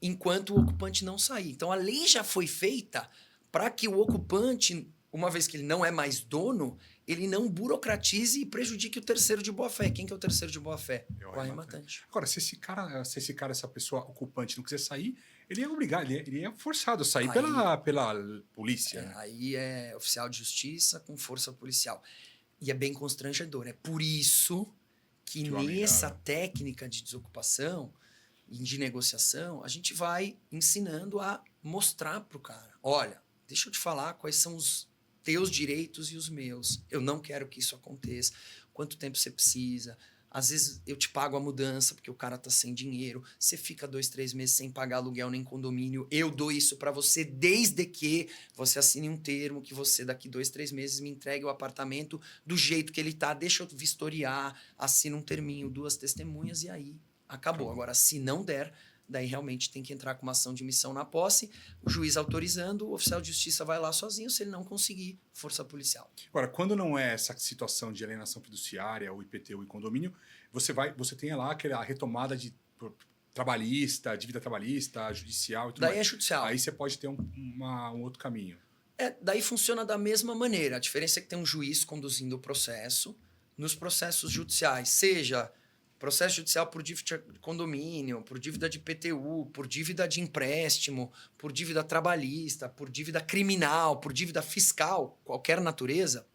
enquanto o ocupante não sair. Então, a lei já foi feita para que o ocupante, uma vez que ele não é mais dono, ele não burocratize e prejudique o terceiro de boa-fé. Quem que é o terceiro de boa-fé? O arrematante. Agora, se essa pessoa ocupante não quiser sair, ele é obrigado, ele é forçado a sair pela polícia. Né? Aí é oficial de justiça com força policial. E é bem constrangedor. É por isso que nessa técnica de desocupação e de negociação, a gente vai ensinando a mostrar pro cara, olha, deixa eu te falar quais são os teus direitos e os meus. Eu não quero que isso aconteça. Quanto tempo você precisa? Às vezes eu te pago a mudança porque o cara tá sem dinheiro. Você fica 2, 3 meses sem pagar aluguel nem condomínio. Eu dou isso para você desde que você assine um termo que você daqui 2, 3 meses me entregue o apartamento do jeito que ele tá. Deixa eu vistoriar, assina um terminho, 2 testemunhas e aí acabou. Agora, se não der, daí realmente tem que entrar com uma ação de missão na posse, o juiz autorizando, o oficial de justiça vai lá sozinho, se ele não conseguir, força policial. Agora, quando não é essa situação de alienação fiduciária, o IPTU e condomínio, você tem lá a retomada de trabalhista, dívida trabalhista, judicial e tudo Daí mais. é judicial. Aí você pode ter um outro caminho. Daí funciona da mesma maneira. A diferença é que tem um juiz conduzindo o processo. Nos processos judiciais, seja processo judicial por dívida de condomínio, por dívida de IPTU, por dívida de empréstimo, por dívida trabalhista, por dívida criminal, por dívida fiscal, qualquer natureza,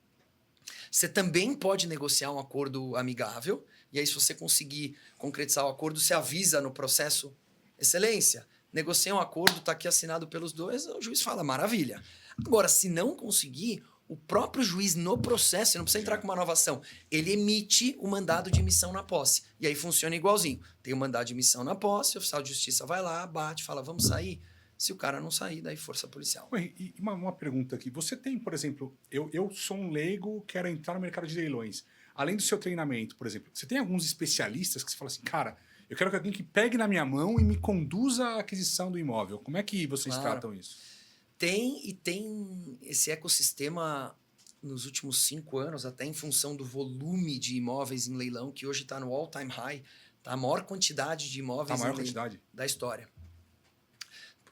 você também pode negociar um acordo amigável. E aí, se você conseguir concretizar o acordo, você avisa no processo, excelência, negocia um acordo, está aqui assinado pelos dois, o juiz fala, maravilha. Agora, se não conseguir, o próprio juiz no processo, você não precisa entrar com uma nova ação, ele emite o mandado de emissão na posse. E aí funciona igualzinho. Tem o mandado de emissão na posse, o oficial de justiça vai lá, bate, fala, vamos sair. Se o cara não sair, daí força policial. Ué, e uma pergunta aqui. Você tem, por exemplo, eu sou um leigo, quero entrar no mercado de leilões. Além do seu treinamento, por exemplo, você tem alguns especialistas que você fala assim, cara, eu quero que alguém que pegue na minha mão e me conduza à aquisição do imóvel. Como é que vocês tratam isso? Tem esse ecossistema nos últimos 5 anos, até em função do volume de imóveis em leilão, que hoje está no all-time high, tá a maior quantidade de imóveis da história.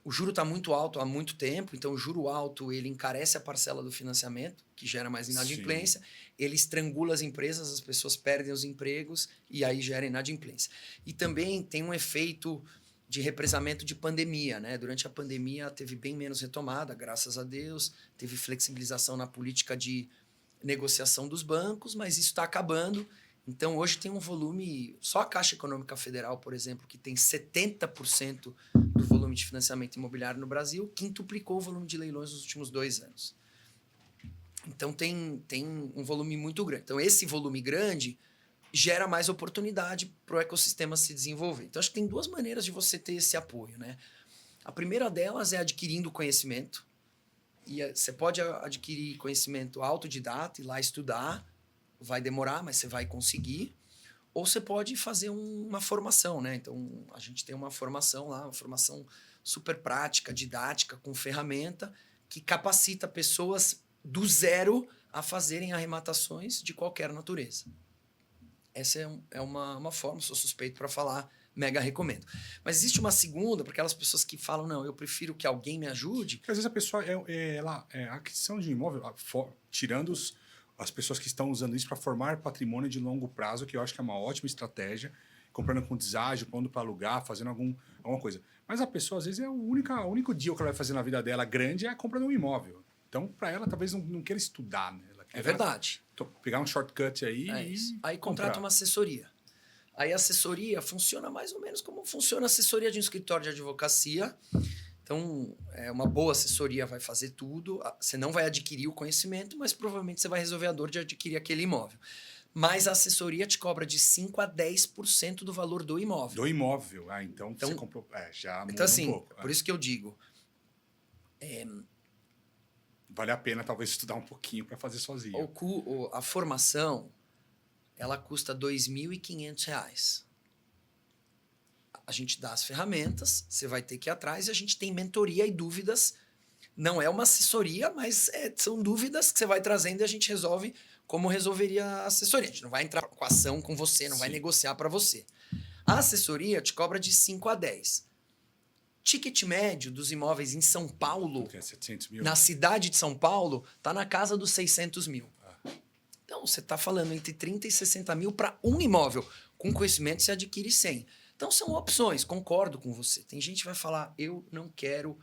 O juro está muito alto há muito tempo, então o juro alto ele encarece a parcela do financiamento, que gera mais inadimplência, ele estrangula as empresas, as pessoas perdem os empregos e aí gera inadimplência. E também tem um efeito de represamento de pandemia, né? Durante a pandemia teve bem menos retomada, graças a Deus, teve flexibilização na política de negociação dos bancos, mas isso está acabando. Então, hoje tem um volume... Só a Caixa Econômica Federal, por exemplo, que tem 70% do volume de financiamento imobiliário no Brasil, quintuplicou o volume de leilões nos últimos 2 anos. Então, tem um volume muito grande. Então, esse volume grande gera mais oportunidade para o ecossistema se desenvolver. Então, acho que tem 2 maneiras de você ter esse apoio, né? A primeira delas é adquirindo conhecimento. E você pode adquirir conhecimento autodidata, ir lá estudar, vai demorar, mas você vai conseguir. Ou você pode fazer uma formação, né? Então, a gente tem uma formação lá, uma formação super prática, didática, com ferramenta, que capacita pessoas do zero a fazerem arrematações de qualquer natureza. Essa é uma forma, sou suspeito para falar, mega recomendo. Mas existe uma segunda, para aquelas pessoas que falam, não, eu prefiro que alguém me ajude. Porque às vezes a pessoa, a aquisição de imóvel, tirando as pessoas que estão usando isso para formar patrimônio de longo prazo, que eu acho que é uma ótima estratégia, comprando com deságio, pondo para alugar, fazendo alguma coisa. Mas a pessoa, às vezes, o único deal que ela vai fazer na vida dela grande é a compra de um imóvel. Então, para ela, talvez não queira estudar, né? É verdade. Pegar um shortcut aí Aí contrata uma assessoria. Aí a assessoria funciona mais ou menos como funciona a assessoria de um escritório de advocacia. Então, uma boa assessoria vai fazer tudo. Você não vai adquirir o conhecimento, mas provavelmente você vai resolver a dor de adquirir aquele imóvel. Mas a assessoria te cobra de 5% a 10% do valor do imóvel. Do imóvel. Então você comprou... já muda então, assim, um pouco. Por isso que eu digo... Vale a pena, talvez, estudar um pouquinho para fazer sozinho. A formação, ela custa R$ 2.500. A gente dá as ferramentas, você vai ter que ir atrás e a gente tem mentoria e dúvidas. Não é uma assessoria, mas são dúvidas que você vai trazendo e a gente resolve como resolveria a assessoria. A gente não vai entrar com ação com você, não vai negociar para você. A assessoria te cobra de 5 a 10. Ticket médio dos imóveis em São Paulo, 700 mil. na cidade de São Paulo, está na casa dos 600 mil. Então, você está falando entre 30 e 60 mil para um imóvel. Com conhecimento, você adquire 100. Então, são opções, concordo com você. Tem gente que vai falar, eu não quero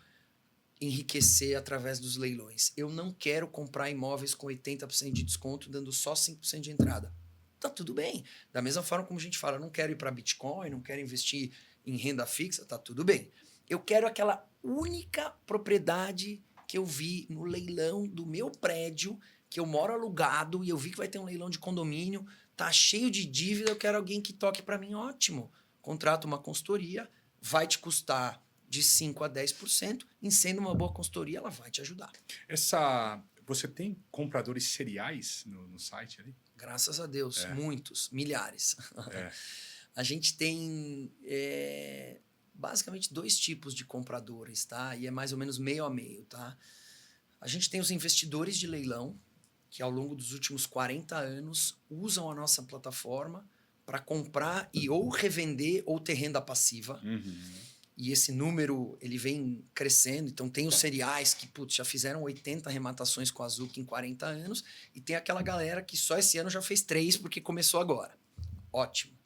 enriquecer através dos leilões. Eu não quero comprar imóveis com 80% de desconto, dando só 5% de entrada. Tá tudo bem. Da mesma forma como a gente fala, eu não quero ir para Bitcoin, não quero investir em renda fixa, tá tudo bem. Eu quero aquela única propriedade que eu vi no leilão do meu prédio, que eu moro alugado e eu vi que vai ter um leilão de condomínio, tá cheio de dívida, eu quero alguém que toque para mim, ótimo. Contrata uma consultoria, vai te custar de 5 a 10%, e sendo uma boa consultoria, ela vai te ajudar. Você tem compradores seriais no site ali? Graças a Deus, muitos, milhares. É. A gente tem basicamente 2 tipos de compradores, tá? E é mais ou menos meio a meio, tá? A gente tem os investidores de leilão, que ao longo dos últimos 40 anos usam a nossa plataforma para comprar e ou revender ou ter renda passiva. E esse número ele vem crescendo. Então tem os seriais que já fizeram 80 arrematações com a Zuc em 40 anos e tem aquela galera que só esse ano já fez 3 porque começou agora. Ótimo.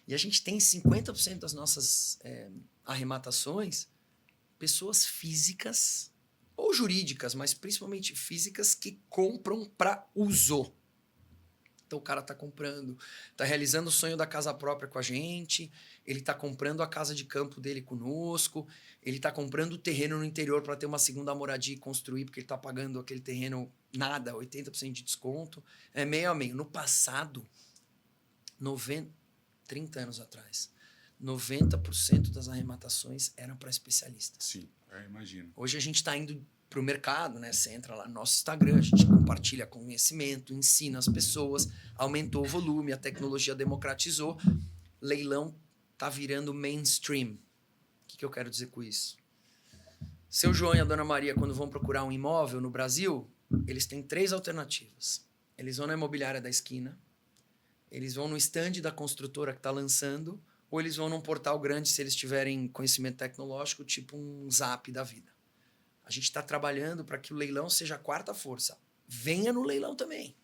E a gente tem 50% das nossas arrematações pessoas físicas ou jurídicas, mas principalmente físicas que compram para uso. Então o cara está comprando, está realizando o sonho da casa própria com a gente, ele está comprando a casa de campo dele conosco, ele está comprando o terreno no interior para ter uma segunda moradia e construir, porque ele está pagando aquele terreno nada, 80% de desconto. É meio a meio. No passado, 30 anos atrás, 90% das arrematações eram para especialistas. Sim, eu imagino. Hoje a gente está indo para o mercado, né? Você entra lá no nosso Instagram, a gente compartilha conhecimento, ensina as pessoas, aumentou o volume, a tecnologia democratizou. Leilão está virando mainstream. O que eu quero dizer com isso? Seu João e a Dona Maria, quando vão procurar um imóvel no Brasil, eles têm 3 alternativas. Eles vão na imobiliária da esquina, eles vão no stand da construtora que está lançando, ou eles vão num portal grande se eles tiverem conhecimento tecnológico, tipo um Zap da vida. A gente está trabalhando para que o leilão seja a 4ª força. Venha no leilão também.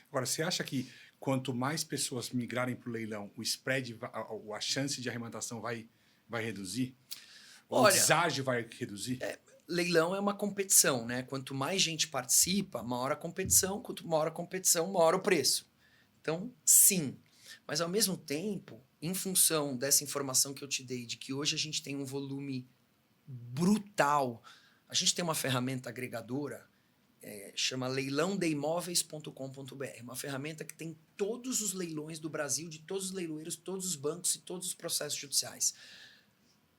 Agora, você acha que quanto mais pessoas migrarem para o leilão, o spread, a chance de arrematação vai reduzir? O deságio vai reduzir? Leilão é uma competição, né? Quanto mais gente participa, maior a competição. Quanto maior a competição, maior o preço. Então, sim. Mas, ao mesmo tempo, em função dessa informação que eu te dei, de que hoje a gente tem um volume brutal, a gente tem uma ferramenta agregadora, chama leilãodeimóveis.com.br, uma ferramenta que tem todos os leilões do Brasil, de todos os leiloeiros, todos os bancos e todos os processos judiciais.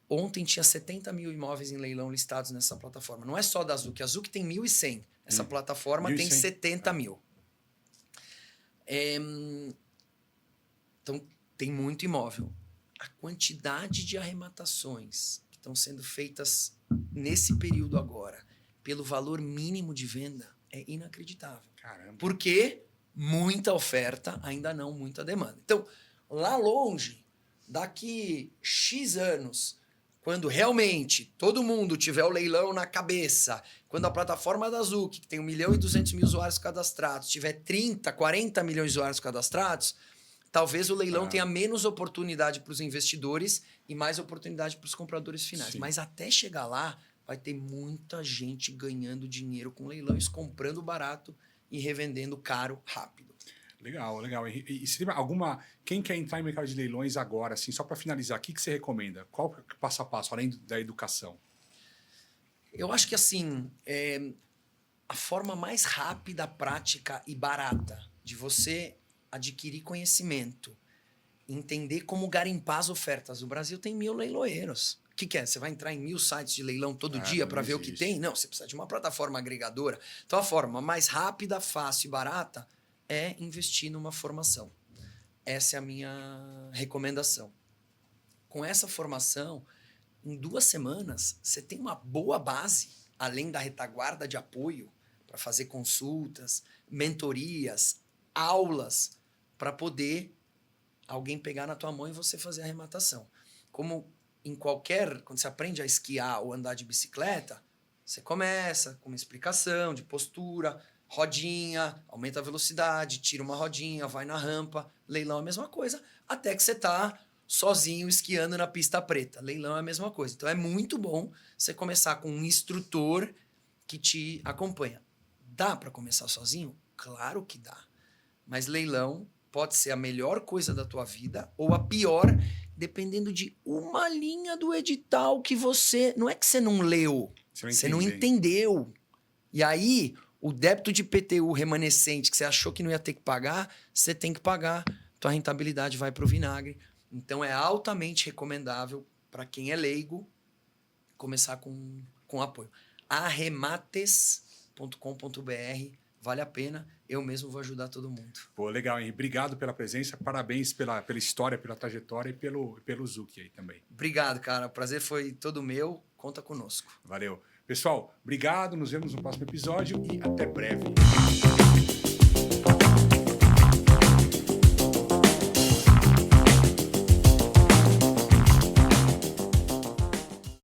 Ontem tinha 70 mil imóveis em leilão listados nessa plataforma. Não é só da Zuc, a Zuc tem 1.100. Essa plataforma 1.100. tem 70 mil. Então, tem muito imóvel. A quantidade de arrematações que estão sendo feitas nesse período agora, pelo valor mínimo de venda, é inacreditável. Caramba. Porque muita oferta, ainda não muita demanda. Então, lá longe, daqui X anos, quando realmente todo mundo tiver o leilão na cabeça, quando a plataforma da Zuc, que tem 1.200.000 usuários cadastrados, tiver 30, 40 milhões de usuários cadastrados, talvez o leilão tenha menos oportunidade para os investidores e mais oportunidade para os compradores finais. Sim. Mas até chegar lá, vai ter muita gente ganhando dinheiro com leilões, comprando barato e revendendo caro rápido. Legal, legal. E se tem alguma... Quem quer entrar em mercado de leilões agora, assim, só para finalizar, o que você recomenda? Qual passo a passo, além da educação? Eu acho que, assim, a forma mais rápida, prática e barata de você adquirir conhecimento, entender como garimpar as ofertas. O Brasil tem 1.000 leiloeiros. O que é? Você vai entrar em 1.000 sites de leilão todo dia para ver o que tem? Não, você precisa de uma plataforma agregadora. Então, a forma mais rápida, fácil e barata é investir numa formação. Essa é a minha recomendação. Com essa formação, em 2 semanas, você tem uma boa base, além da retaguarda de apoio, para fazer consultas, mentorias, aulas, para poder alguém pegar na tua mão e você fazer a arrematação. Como em quando você aprende a esquiar ou andar de bicicleta, você começa com uma explicação de postura, rodinha, aumenta a velocidade, tira uma rodinha, vai na rampa. Leilão é a mesma coisa, até que você tá sozinho esquiando na pista preta. Leilão é a mesma coisa. Então é muito bom você começar com um instrutor que te acompanha. Dá para começar sozinho? Claro que dá. Mas leilão pode ser a melhor coisa da tua vida ou a pior dependendo de uma linha do edital que você... Não é que você não leu, você não entendeu. E aí, o débito de IPTU remanescente que você achou que não ia ter que pagar, você tem que pagar. Tua rentabilidade vai para o vinagre. Então, é altamente recomendável para quem é leigo começar com apoio. Arremates.com.br, vale a pena. Eu mesmo vou ajudar todo mundo. Pô, legal, Henrique. Obrigado pela presença, parabéns pela história, pela trajetória e pelo Zuki aí também. Obrigado, cara. O prazer foi todo meu. Conta conosco. Valeu. Pessoal, obrigado. Nos vemos no próximo episódio e até breve.